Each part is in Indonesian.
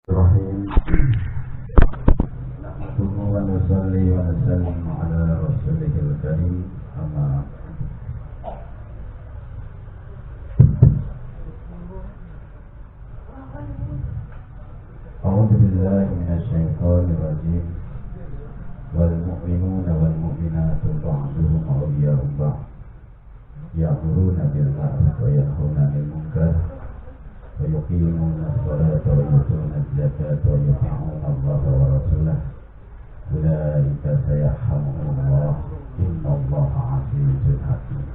Bismillahirrahmanirrahim. Nahmaduhu wa nusalli wa nusallim ala rasulihil karim. Amma A'udzu billahi minasy syaithanir rajim. Wal mu'minuna wal mu'minatu ba'duhum awliya'u ba'd. Ya'muruna bil ma'ruf wa yanhauna 'anil munkar. ويقيمون الصلاة ويؤتون الزكاة ويطيعون الله ورسوله أولئك سيرحمهم الله إن الله عزيز حكيم.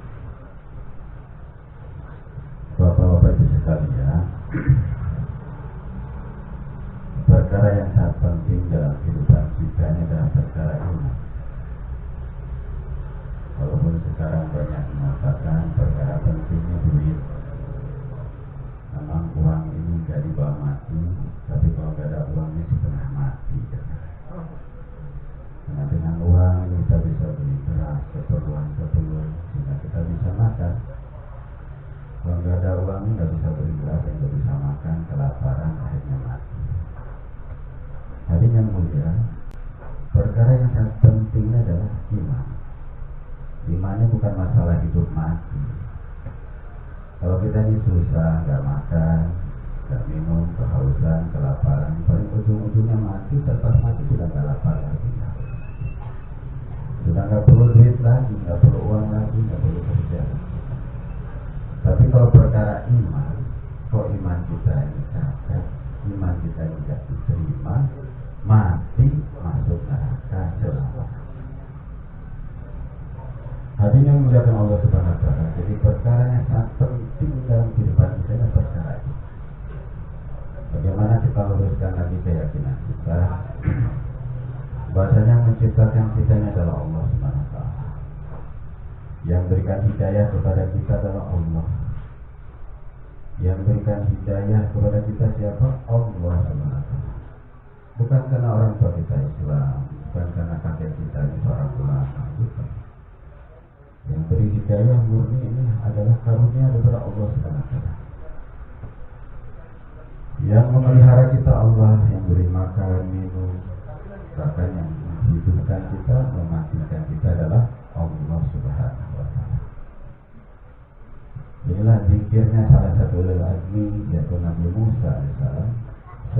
Bapak-bapak ibu sekalian, perkara yang sangat penting dalam kehidupan kita ini adalah perkara iman. Walaupun sekarang banyak mengatakan perkara pentingnya duit, memang uang ini gak dibawa mati, tapi kalau gak ada uangnya setengah mati. Karena dengan uang kita bisa beli beras, keperluan sehingga kita bisa makan. Kalau gak ada uang gak bisa beli beras, gak bisa makan, kelaparan, akhirnya mati. Hadirin yang mulia, perkara yang sangat pentingnya adalah iman. Imannya bukan masalah hidup mati. Kalau kita ini susah, nggak makan, nggak minum, kehausan, kelaparan, paling ujung-ujungnya mati. Setelah mati sudah nggak lapar lagi, sudah nggak perlu duit lagi, nggak perlu uang lagi, nggak perlu kerja. Tapi kalau perkara iman, kok iman kita ini cacat, iman kita ini nggak diterima, mati masuk neraka selama. Hadirin yang dimuliakan Allah Subhanahu wa Ta'ala. Jadi perkara yang sangat penting dalam kehidupan kita adalah perkara ini. Bagaimana kita luruskan lagi keyakinan kita bahwasanya yang menciptakan kita ini adalah Allah Subhanahu wa Ta'ala. Yang berikan hidayah kepada kita adalah Allah. Yang berikan hidayah kepada kita siapa? Allah Subhanahu wa Ta'ala. Bukan karena orang tua kita Islam, bukan karena kakek kita ini seorang ulama, bukan. Yang beri hidayah murni ini adalah karunia daripada Allah Subhanahu wa Ta'ala. Yang memelihara kita Allah, yang beri makan, minum, bahkan yang menghidupkan kita, mematikan kita adalah Allah Subhanahu wa Ta'ala. Inilah zikirnya salah satu lelaki, yaitu Nabi Musa AS.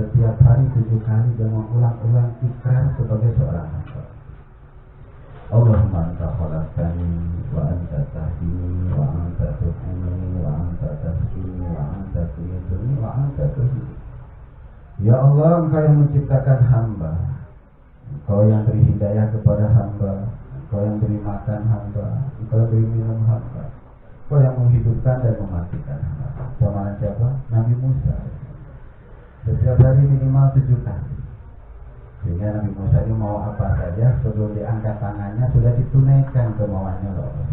Setiap hari 7 kali dia mengulang-ulang ikrar sebagai seorang hamba. Allahumma anta khalaqtani wa anta tahdini wa anta tuhini wa anta tafkini wa anta tumituni wa anta tuhini. Ya Allah, Engkau yang menciptakan hamba, Engkau yang beri hidayah kepada hamba, Engkau yang beri makan hamba, Engkau yang beri minum hamba, Engkau yang menghidupkan dan mematikan hamba. Sama siapa? Nabi Musa. Setiap hari minimal 7 kali. Sehingga Nabi Musa ini mau apa saja sebelum diangkat tangannya sudah ditunaikan kemauannya Allah.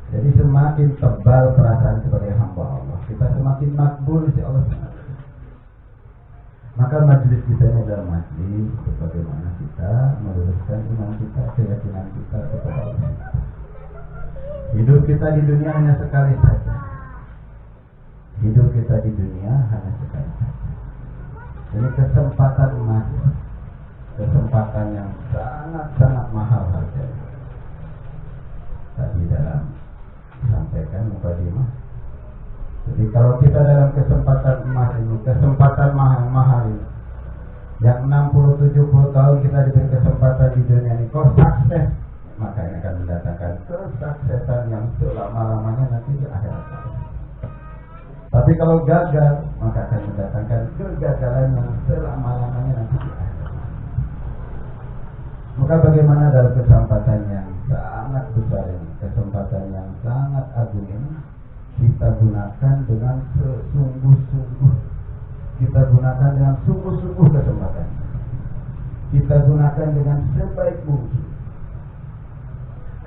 Jadi semakin tebal perasaan sebagai hamba Allah, kita semakin makbul si Allah. Maka majelis kita ini adalah majelis bagaimana kita meluruskan iman kita, keyakinan kita kepada Allah. Hidup kita di dunia hanya sekali saja. Hidup kita di dunia hanya sekali saja. Ini kesempatan emas, kesempatan yang sangat-sangat mahal harganya. Tadi dalam disampaikan mukadimah. Jadi kalau kita dalam kesempatan emas ini, kesempatan mahal ini, yang 60-70 tahun kita diberi kesempatan di dunia ini, kok sukses, maka ini akan mendatangkan kesuksesan yang selama-lamanya nanti di akhirat. Tapi kalau gagal, maka akan mendatangkan kegagalan yang selama-lamanya nanti di akhirat. Maka bagaimana dalam kesempatan yang sangat besar ini, kesempatan yang sangat agung ini, kita gunakan dengan sesungguh-sungguh. Kita gunakan dengan sungguh-sungguh kesempatan. Kita gunakan dengan sebaik mungkin.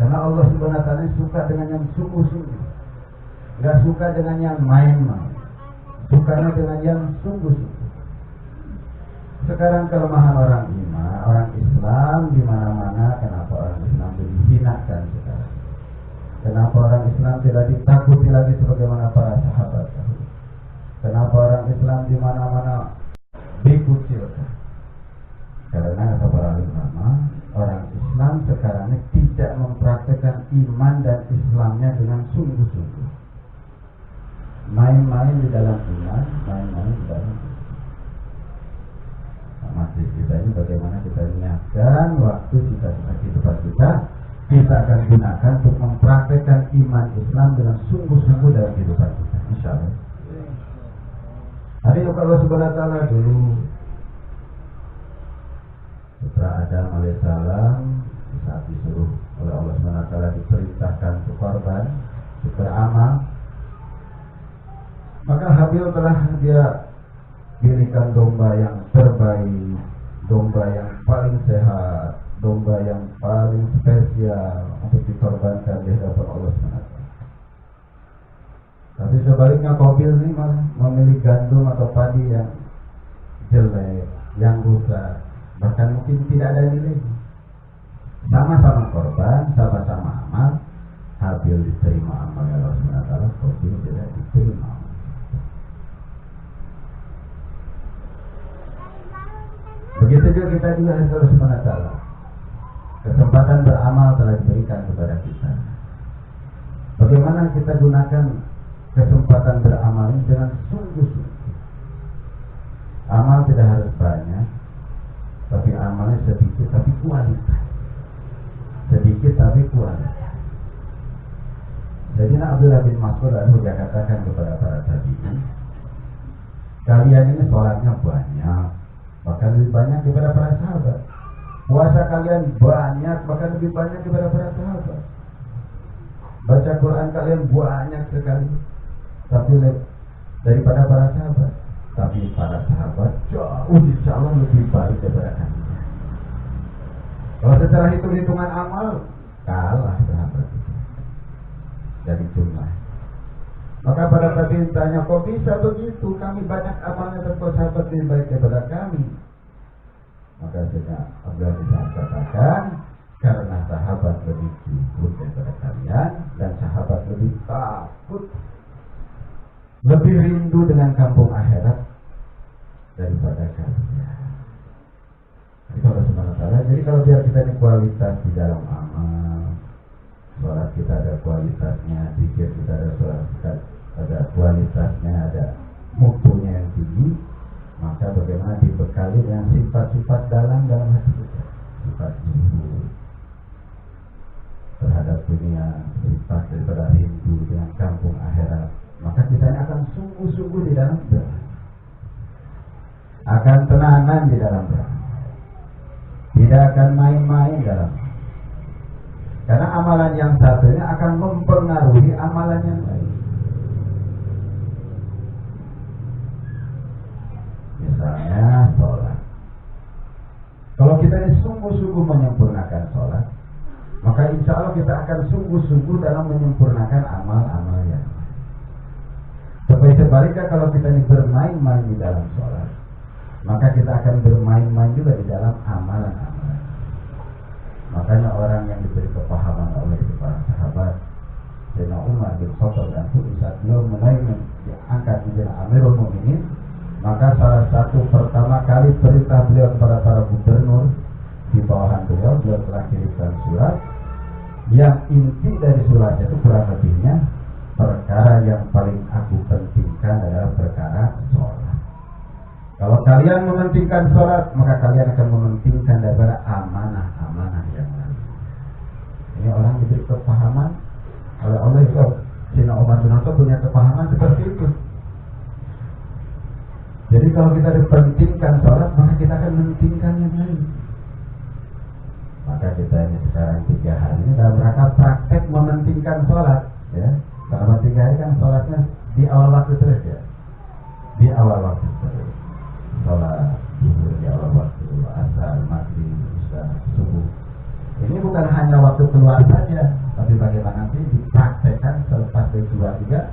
Karena Allah Subhanahu wa Ta'ala suka dengan yang sungguh-sungguh. Gak suka dengan yang main-main, sukanya dengan yang sungguh-sungguh. Sekarang kelemahan orang iman, orang Islam di mana-mana. Kenapa orang Islam dihinakan sekarang? Kenapa orang Islam tidak ditakuti lagi sebagaimana para sahabat? Kenapa orang Islam di mana-mana dikucilkan. Karena kata para ulama, orang Islam sekarang ini tidak mempraktekkan iman dan Islamnya dengan sungguh-sungguh. Main-main di dalam iman, main-main di dalam Islam. Masjid kita ini bagaimana kita niatkan waktu sisa-sisa kehidupan kita akan gunakan untuk mempraktekkan iman Islam dengan sungguh-sungguh dalam kehidupan kita, insya Allah. Hari Allah Subhanahu Wa Taala dulu setelah Adam alaihissalam saat disuruh oleh Allah Subhanahu Wa Taala diperintahkan untuk korban, untuk beramal, maka Habil telah dia pilihkan domba yang terbaik, domba yang paling sehat, domba yang paling spesial untuk dikorbankan di hadapan Allah SWT. Tapi sebaliknya Qabil ini malah memilih gandum atau padi yang jelek, yang rusak, bahkan mungkin tidak ada nilainya. Sama-sama korban, sama-sama amal. Habil diterima amalnya Allah SWT, Qabil tidak diterima. Begitu juga kita juga harus menata. Kesempatan beramal telah diberikan kepada kita. Bagaimana kita gunakan kesempatan beramal ini dengan sungguh-sungguh. Amal tidak harus banyak, tapi amalnya sedikit tapi kualitas. Sedikit tapi kualitas. Jadi Abdullah bin Mas'ud dia katakan kepada para tabi'in, kalian ini sholatnya banyak, bahkan lebih banyak daripada para sahabat. Puasa kalian banyak, bahkan lebih banyak daripada para sahabat. Baca Quran kalian banyak sekali, tapi daripada para sahabat. Tapi para sahabat jauh insya Allah lebih baik daripada kalian. Kalau secara hitung-hitungan amal, kalah sahabat itu dari jumlah. Maka pada tadi tanya, kok bisa begitu? Kami banyak amalnya, tapi sahabat lebih baik daripada kami. Maka sudah Abdullah bin Mas'ud katakan, karena sahabat lebih jujur daripada kalian, dan sahabat lebih takut, lebih rindu dengan kampung akhirat daripada kalian. Jadi kalau sebenarnya, jadi kalau biar kita ini kualitas di dalam amal, sholat kita ada kualitasnya, zikir kita ada ada kualitasnya, ada mutunya yang tinggi, maka bagaimana dibekali dengan sifat-sifat dalam hati kita, sifat zuhud terhadap dunia, sifat daripada rindu dengan kampung akhirat, maka kita ini akan sungguh-sungguh di dalam beramal, akan tenanan di dalam beramal, tidak akan main-main dalam. Karena amalan yang satunya akan mempengaruhi amalan yang lain. Misalnya sholat. Kalau kita ini sungguh-sungguh menyempurnakan sholat, maka insya Allah kita akan sungguh-sungguh dalam menyempurnakan amal-amal yang lain. Sebaliknya kalau kita ini bermain-main di dalam sholat, maka kita akan bermain-main juga di dalam amalan-amalan. Makanya orang yang diberi kepahaman oleh para sahabat, Sayyidina Umar bin Khattab dan saat beliau mulai diangkat menjadi Amirul Mukminin, maka salah satu pertama kali perintah beliau kepada para gubernur di bawahan beliau telah kirimkan surat yang inti dari suratnya itu kurang lebihnya, perkara yang paling aku pentingkan adalah perkara sholat. Kalau kalian mementingkan sholat, maka kalian akan mementingkan daripada amanah-amanah yang lain. Ini orang diberi kepahaman oleh Allah itu. Sayyidina Umar bin Khattab punya kepahaman seperti itu. Jadi kalau kita dipentingkan sholat, maka kita akan mementingkan yang lain. Maka kita ini sekarang 3 hari ini dalam rangka praktek mementingkan sholat, ya. Selama 3 hari kan sholatnya di awal waktu terus, ya. Di awal waktu terus. Sholat zuhur di awal waktu, asar, maghrib, isya, subuh. Ini bukan hanya waktu keluar saja, tapi bagaimana nanti dipraktekkan selepas keluar juga.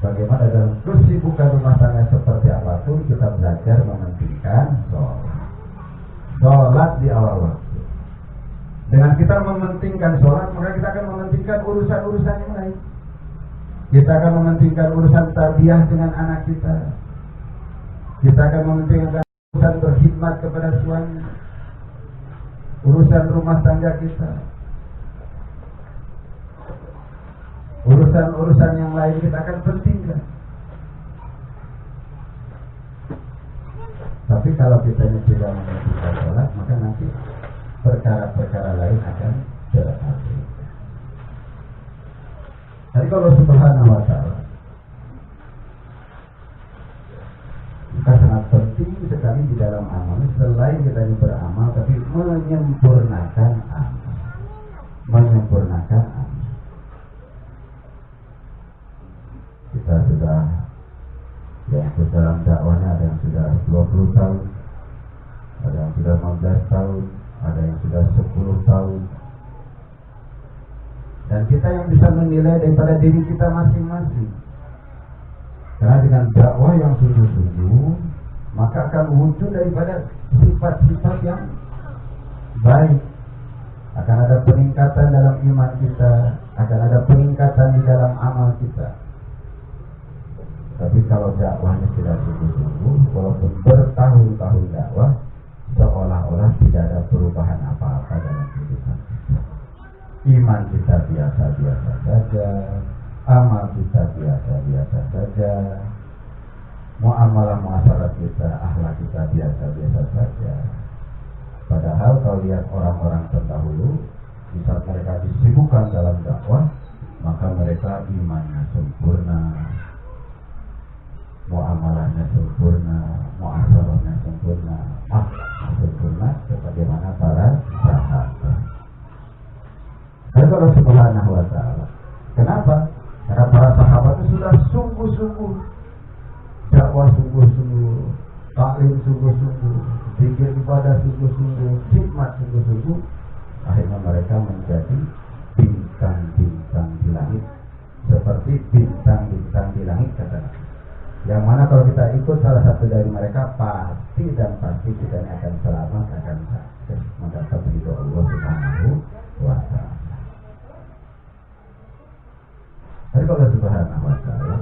Bagaimana dalam kesibukan rumah tangga seperti apapun kita belajar mementingkan sholat. Sholat di awal waktu. Dengan kita mementingkan sholat, maka kita akan mementingkan urusan-urusan yang lain. Kita akan mementingkan urusan tarbiyah dengan anak kita. Kita akan mementingkan urusan berkhidmat kepada suami, urusan rumah tangga kita, urusan-urusan yang lain kita akan pentingkan. Tapi kalau kita tidak mengerti sholat, maka nanti perkara-perkara lain akan terjadi. Jadi kalau Subhanahu wa ta'ala, kita sangat penting sekali di dalam amal. Selain kita ini beramal, tapi menyempurnakan amal. Menyempurnakan amal. Kita sudah, yang dalam dakwahnya ada yang sudah 20 tahun, ada yang sudah 15 tahun, ada yang sudah 10 tahun. Dan kita yang bisa menilai daripada diri kita masing-masing. Karena dengan dakwah yang sungguh-sungguh, maka akan wujud daripada sifat-sifat yang baik. Akan ada peningkatan dalam iman kita, akan ada peningkatan di dalam amal kita. Tapi kalau dakwahnya tidak sungguh-sungguh, walaupun bertahun-tahun dakwah, seolah-olah tidak ada perubahan apa-apa dalam kehidupan kita. Iman kita biasa-biasa saja, amal kita biasa-biasa saja, muamalah kita, akhlak kita biasa-biasa saja. Padahal kalau lihat orang-orang terdahulu, saat mereka disibukkan dalam dakwah, maka mereka imannya sempurna, muamalahnya sempurna, muasalahnya sempurna, sempurna sebagaimana para sahabat. Dan kalau Subhanahu wa ta'ala, kenapa? Karena para sahabat itu sudah sungguh-sungguh, dakwah sungguh-sungguh, taklim sungguh-sungguh, zikir ibadah sungguh-sungguh, khidmat sungguh-sungguh. Akhirnya mereka menjadi bintang-bintang di langit, seperti bintang-bintang di langit kata Nabi. Yang mana kalau kita ikut salah satu dari mereka, pasti dan pasti kita akan selamat, akan sukses mendapat ridho Allah Subhanahu wa ta'ala. Tapi kalau Subhanahu wa ta'ala,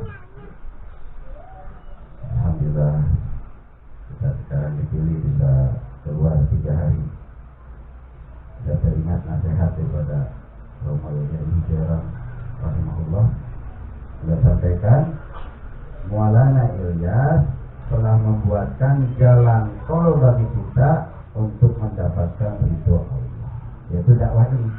alhamdulillah kita sekarang dipilih bisa keluar 3 hari. Saya teringat nasihat daripada Romawi Hijrah rahimahullah. Beliau sampaikan, Maulana Ilyas telah membuatkan jalan tol bagi kita untuk mendapatkan ridho Allah, yaitu dakwah ini.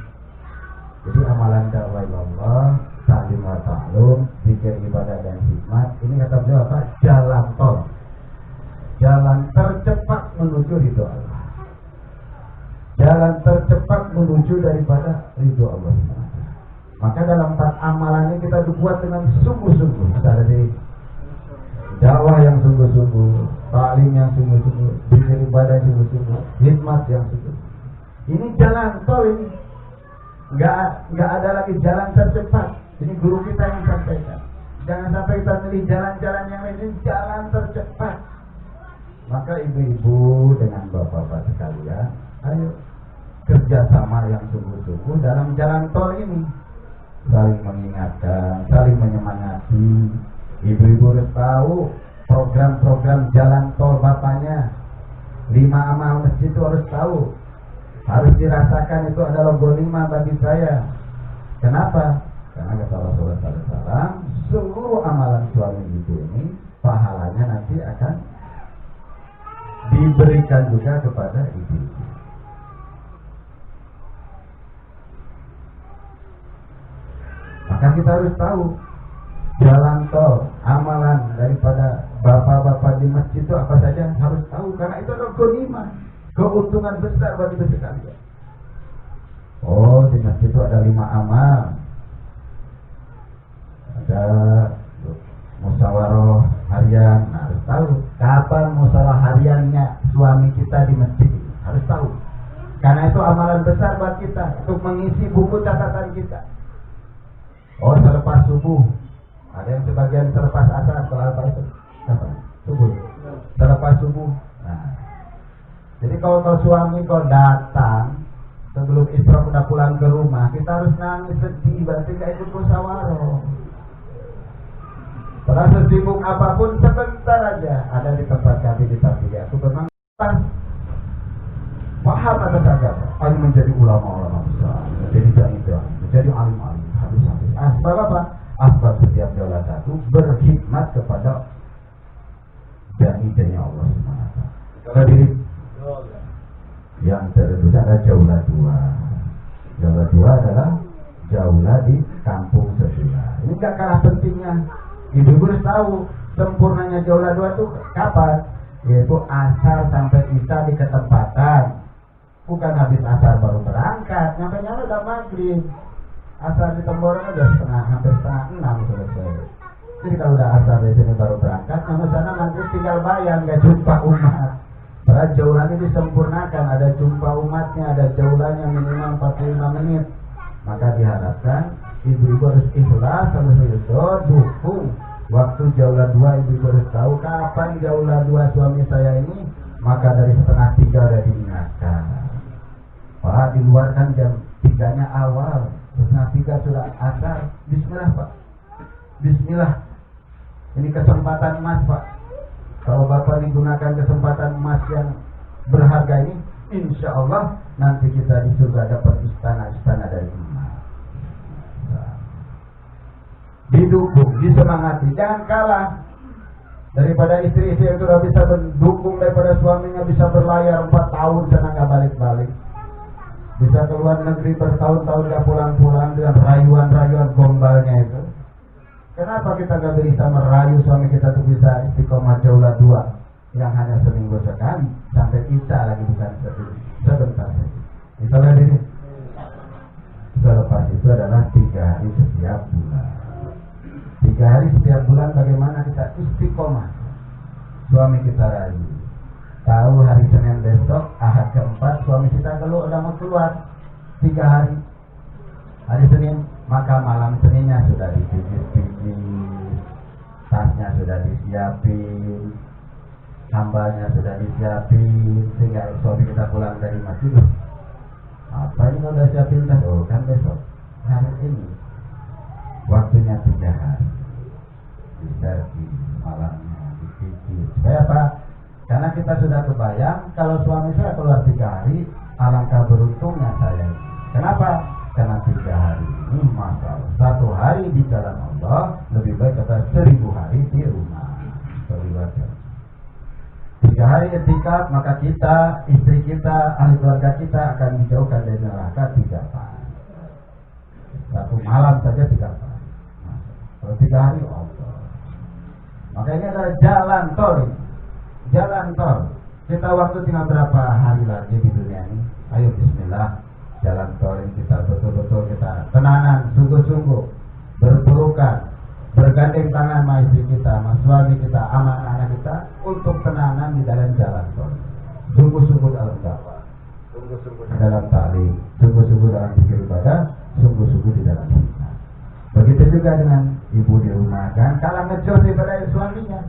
Jadi amalan dakwah Allah, ta'lim wa ta'lum, zikir ibadah dan khidmat, ini kata beliau apa? Jalan tol, jalan tercepat menuju ridho Allah, jalan tercepat menuju daripada ridho Allah. Maka dalam amalan ini kita dibuat dengan sungguh-sungguh. Ada di dakwah yang sungguh-sungguh, ta'lim yang sungguh-sungguh, zikir ibadah yang sungguh-sungguh, khidmat yang sungguh-sungguh. Ini jalan tol ini. Enggak ada lagi jalan tercepat. Ini guru kita yang sampaikan. Jangan sampai kita pilih jalan-jalan yang lain, ini jalan tercepat. Maka ibu-ibu dengan bapak-bapak sekalian, ayo kerjasama yang sungguh-sungguh dalam jalan tol ini. Saling mengingatkan, saling menyemangati. Ibu-ibu harus tahu program-program jalan tol bapaknya. 5 amal masjid itu harus tahu. Harus dirasakan itu adalah ghanimah bagi saya. Kenapa? Karena kata Rasulullah SAW, seluruh amalan suami ibu ini pahalanya nanti akan diberikan juga kepada ibu. Maka kita harus tahu jalan tol, amalan daripada bapak-bapak di masjid itu apa saja harus tahu, karena itu adalah ghanimah, keuntungan besar bagi kita sekalian. Oh, di masjid itu ada 5 amal. Ada musyawarah harian, harus tahu kapan musyawarah hariannya suami kita di masjid, harus tahu. Karena itu amalan besar buat kita untuk mengisi buku catatan kita. Oh, selepas subuh, ada yang sebagian selepas asar, setelah apa itu? Apa? Subuh. Selepas subuh. Nah, jadi kalau suami kau datang sebelum Isra udah pulang ke rumah, kita harus nangis sedih, berarti gak ikut musyawarah. Setelah sesibuk apapun, sebentar aja ada di tempat kami di Tapilia. Aku memang menjadi ulama-ulama besar, menjadi dai-dai, menjadi alim-alim, habis-habis. Asbab apa? Asbab setiap jaulah satu berkhidmat kepada dai-dai Allah SWT. Jadi yang tertentu ada jaulah dua. Jaulah dua adalah jaulah di kampung sebelah. Ini gak kalah pentingnya. Ibu-ibu harus tahu sempurnanya jaulah dua itu kapan? Yaitu asar sampai isya di ketempatan. Bukan habis asar baru berangkat. Nyampe-nyampe udah maghrib. Asar di Temboron udah hampir setengah 6 selesai. Jadi kalau udah asar dari sini baru berangkat, sampai sana nanti tinggal bayang, gak jumpa umat. Padahal jaulah ini disempurnakan, ada jumpa umatnya, ada jaulahnya minimal 45 menit. Maka diharapkan ibu-ibu harus ikhlas, harus dukung. Waktu jaulah dua ibu-ibu harus tahu kapan jaulah dua suami saya ini. Maka dari setengah 3 udah diingatkan. Pak, di luar kan jam 3-nya awal, setengah 3 sudah asar. Bismillah Pak, Bismillah. Ini kesempatan emas Pak. Kalau Bapak digunakan kesempatan emas yang berharga ini, insya Allah nanti kita di surga dapat istana-istana dari emas. Didukung, disemangati, jangan kalah. Daripada istri-istri yang sudah bisa mendukung, daripada suaminya bisa berlayar 4 tahun sana nggak balik-balik, bisa keluar negeri bertahun-tahun nggak pulang-pulang dengan rayuan-rayuan gombalnya itu. Kenapa kita nggak bisa merayu suami kita untuk bisa istiqomah jaulah dua yang hanya seminggu sekali sampai isya lagi, bukan sebentar saja. Misalnya ini selepas itu adalah 3 hari setiap bulan. 3 hari setiap bulan bagaimana kita istiqomah. Suami kita rayu, tahu hari Senin besok Ahad keempat suami kita kalau udah mau keluar 3 hari. Hari Senin, maka malam Seninnya sudah dipijit-pijit, tasnya sudah disiapin, sambalnya sudah disiapin, sehingga suami kita pulang dari masjid, apa ini udah siapin tas? Oh kan besok hari ini waktunya 3 hari diservis, malamnya dipijit. Supaya apa? Karena kita sudah kebayang kalau suami saya keluar 3 hari, alangkah beruntungnya saya. Kenapa? Karena 3 hari ini masalah 1 hari di jalan Allah lebih baik daripada 1000 hari di rumah. 3 hari etikaf, maka kita, istri kita, ahli keluarga kita akan dijauhkan dari neraka 3 hari. 1 malam saja 3 hari. Kalau 3 hari Allah. Maka ini adalah jalan tol. Jalan tol. Kita waktu tinggal berapa hari lagi di dunia ini? Ayo bismillah. Jalan tol ini kita betul-betul kita tenanan, sungguh-sungguh berpelukan, bergandeng tangan sama istri kita, sama suami kita, sama anak kita untuk tenanan di dalam jalan tol. Sungguh-sungguh dalam dakwah, sungguh-sungguh di dalam taklim, sungguh-sungguh dalam zikir ibadah, sungguh-sungguh di dalam hikmah. Begitu juga dengan ibu di rumah, kan kalah ngejauh daripada suaminya.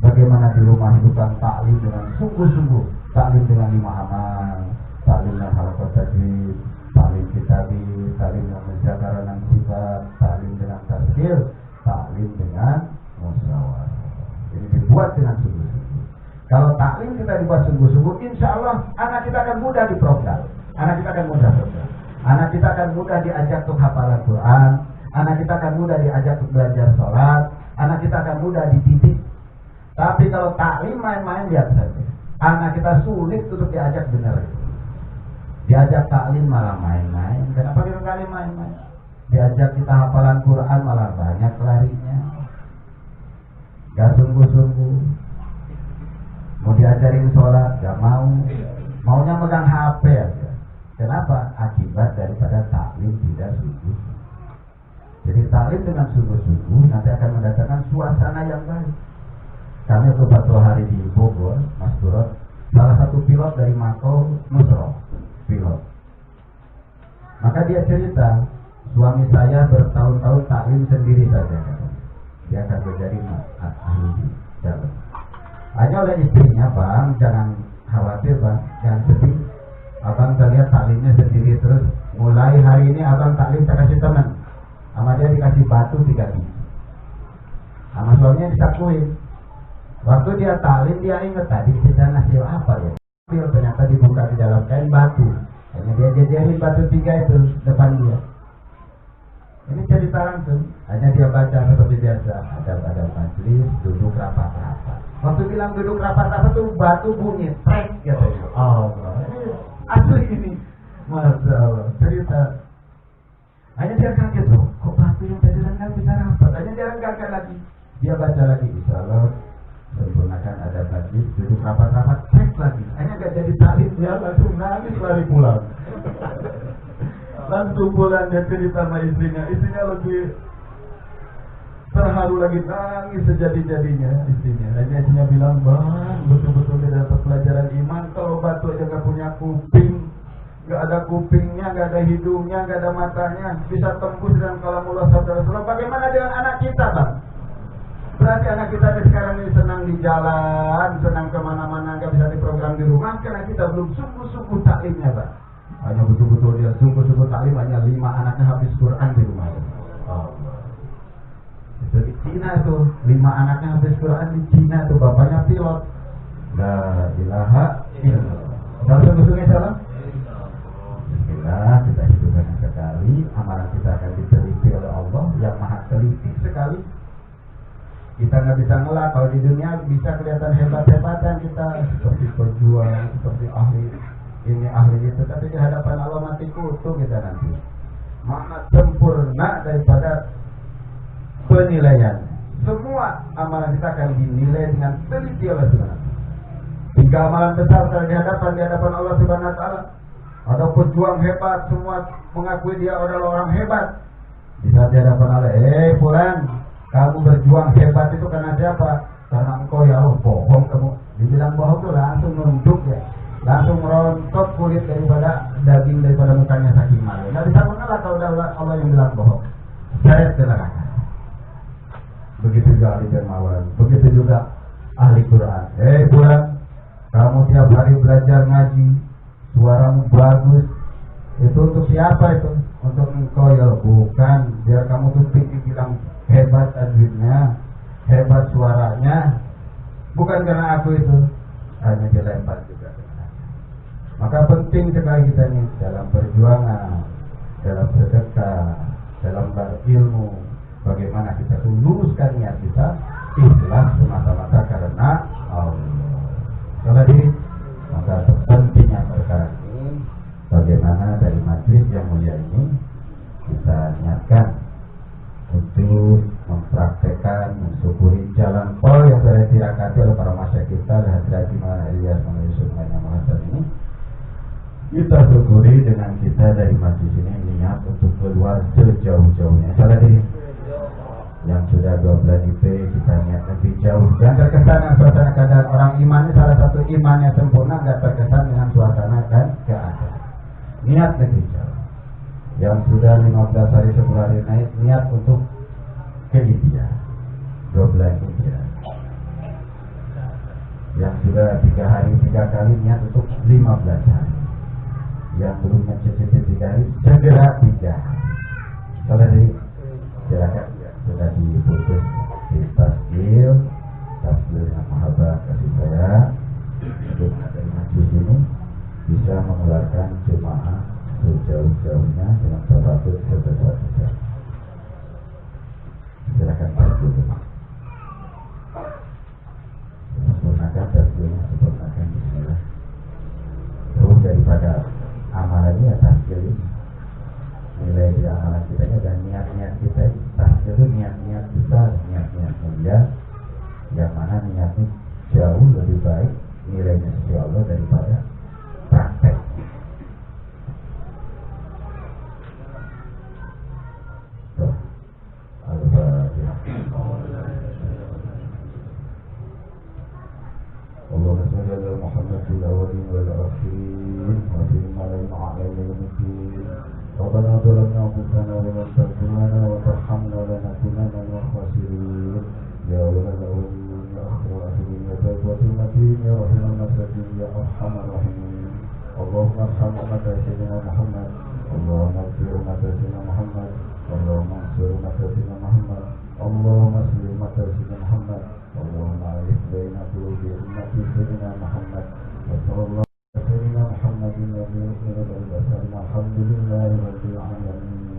Bagaimana di rumah hidupkan taklim dengan sungguh-sungguh, taklim dengan 5 amal, taklim dengan halakat tajwid, taklim kitabih, taklim dengan menjaga sifat, taklim dengan tazkir, taklim dengan musyawarah. Jadi dibuat dengan sungguh-sungguh. Kalau taklim kita dibuat sungguh-sungguh, insya Allah anak kita akan mudah diprogram. Anak kita akan mudah program. Anak kita akan mudah diajak untuk hafalan Quran. Anak kita akan mudah diajak untuk belajar sholat. Anak kita akan mudah dididik. Tapi kalau taklim main-main, lihat saja. Anak kita sulit untuk diajak benar. Diajak taklim malah main-main. Kenapa kita kali main-main? Diajak kita hafalan Quran malah banyak larinya. Gak sungguh-sungguh. Mau diajarin sholat, gak mau. Maunya megang HP aja. Kenapa? Akibat daripada taklim tidak sungguh. Jadi taklim dengan sungguh-sungguh nanti akan mendatangkan suasana yang baik. Kami beberapa hari di Bogor, Mas Turot, salah satu pilot dari Mako Nusro, pilot. Maka dia cerita, suami saya bertahun-tahun taklim sendiri saja. Dia akan menjadi ahli jalan. Hanya oleh istrinya, Bang, jangan khawatir Bang, jangan sedih. Abang saya lihat taklimnya sendiri terus. Mulai hari ini abang taklim saya kasih teman. Sama dia dikasih batu 3 biji. Sama suaminya disakuin. Waktu dia taklim dia ingat tadi kita ngasih apa ya? Ternyata dibuka di dalam kain batu. Hanya dia jajarin batu 3 itu depan dia. Ini cerita langsung. Hanya dia baca seperti biasa. Ada majelis, duduk rapat-rapat. Waktu bilang duduk rapat-rapat tuh batu bunyi, trek katanya. Allah, ini asli ini. Masya Allah, cerita. Hanya dia kaget loh, kok batu yang tadi renggang bisa rapat? Hanya dia renggangkan lagi. Dia baca lagi, insya Allah sempurnakan ada majelis, duduk rapat-rapat, trek lagi. Hanya gak jadi taklim, dia langsung nangis lari pulang. Langsung pulang dia cerita sama istrinya. Istrinya lebih terharu lagi, nangis sejadi-jadinya istrinya. Hanya istrinya bilang, bang, betul-betul dia dapat pelajaran iman. Kalau batu aja gak punya kuping, gak ada kupingnya, gak ada hidungnya, gak ada matanya, bisa tembus dengan kalamullah sabda Rasulullah. Bagaimana dengan anak kita, bang? Berarti anak kita sekarang ini senang di jalan, senang kemana-mana, gak bisa diprogram di rumah, karena kita belum sungguh-sungguh taklimnya, bang. Hanya betul-betul dia sungguh-sungguh taklim, hanya 5 anaknya habis Quran di rumah. Oh. Itu di Cina tuh, 5 anaknya habis Quran di Cina tuh, bapaknya pilot. La ilaha illallah. Kalau sungguh-sungguh salam. Bismillah, kita hidup banyak sekali, amalan kita akan diteliti oleh Allah yang maha teliti sekali. Kita nggak bisa ngelak, kalau di dunia bisa kelihatan hebat-hebatan kita, seperti pejuang, seperti ahli ini ahli itu, tapi di hadapan Allah mati kutu kita nanti. Maha sempurna daripada penilaian. Semua amalan kita akan dinilai dengan teliti oleh Tuhan. 3 amalan besar di hadapan Allah Subhanahu Wa Taala. Ada pejuang hebat, semua mengakui dia adalah orang hebat. Di saat di hadapan Allah, fulan, kamu berjuang hebat itu karena siapa? Karena engkau ya Allah bohong kamu. Dibilang bohong itu langsung nunduk ya. Langsung merontok kulit daripada daging daripada mukanya saking malu. Nggak bisa mengelak kalau Allah yang bilang bohong. Seret ke neraka. Begitu juga ahli dermawan, begitu juga ahli Quran. Bulan, kamu tiap hari belajar ngaji, suaramu bagus. Itu untuk siapa itu? Untuk engkau ya, bukan. Biar kamu tuh bilang hebat tajwidnya, hebat suaranya. Bukan karena aku itu. Hanya dilempar juga. Maka penting sekali kita ini dalam perjuangan, dalam sedekah, dalam berilmu, bagaimana kita luruskan niat kita, ikhlas semata-mata karena Allah. Jadi, maka pentingnya perkara ini, bagaimana dari majelis yang mulia ini kita niatkan untuk mempraktekkan, mensyukuri jalan tol yang sudah dirakati oleh para masyarakat kita dan Hadirat Maulana Ilyas Maulana Yusuf Maulana Muhammad ini. Kita syukuri dengan kita dari majlis ini niat untuk keluar sejauh-jauhnya. Salah diri. Yang sudah 12 IP kita niat lebih jauh. Jangan terkesan dengan suasana keadaan orang imannya, salah satu imannya sempurna, nggak terkesan dengan suasana dan keadaan. Niat lebih jauh. Yang sudah 15 hari sebelum hari naik, niat untuk ke India 12 India. Yang sudah 3 hari 3 kali niat untuk 15 hari. Yang belum mencicipi 3 hari segera 3 hari. Kalau dari silakan sudah diputus di tasbih yang mahabbah kasih sayang untuk dari majlis ini bisa mengeluarkan jemaah sejauh-jauhnya dengan tabatuk sebesar-besar. Silakan tasbih. Sempurnakan tasbihnya, sempurnakan bismillah. Terus daripada amalannya tasbih, nilai di amalan kita dan niat-niat kita. Tasbih itu niat-niat besar, niat-niat mulia, yang mana niatnya jauh lebih baik nilainya sisi Allah daripada praktek. Allahumma shalli ala Muhammad fil awwalin wal akhirin wa fil malaa'ikati a'la yawmiddin. Rabbana zalamna anfusana wa lam taghfir lana wa tarhamna lanakunanna minal khasirin. Ya awwalal awwalin ya akhirul akhirin ya tawwatul matin ya rahimul masakin ya arhamar rahimin. Allahumma arham ummata sayyidina Muhammad. Allahumma ighfir ummata sayyidina Muhammad. Allahumma ighfir ummata sayyidina Muhammad. Allahumma ighfir ummata sayyidina Muhammad. Allahumma alif baina qulubi ummati sayyidina Muhammad. Wa sallallahu ala sayyidina Muhammad. Muhammadin nabiyyi wa basharil alhamdulillahi rabbil alamin.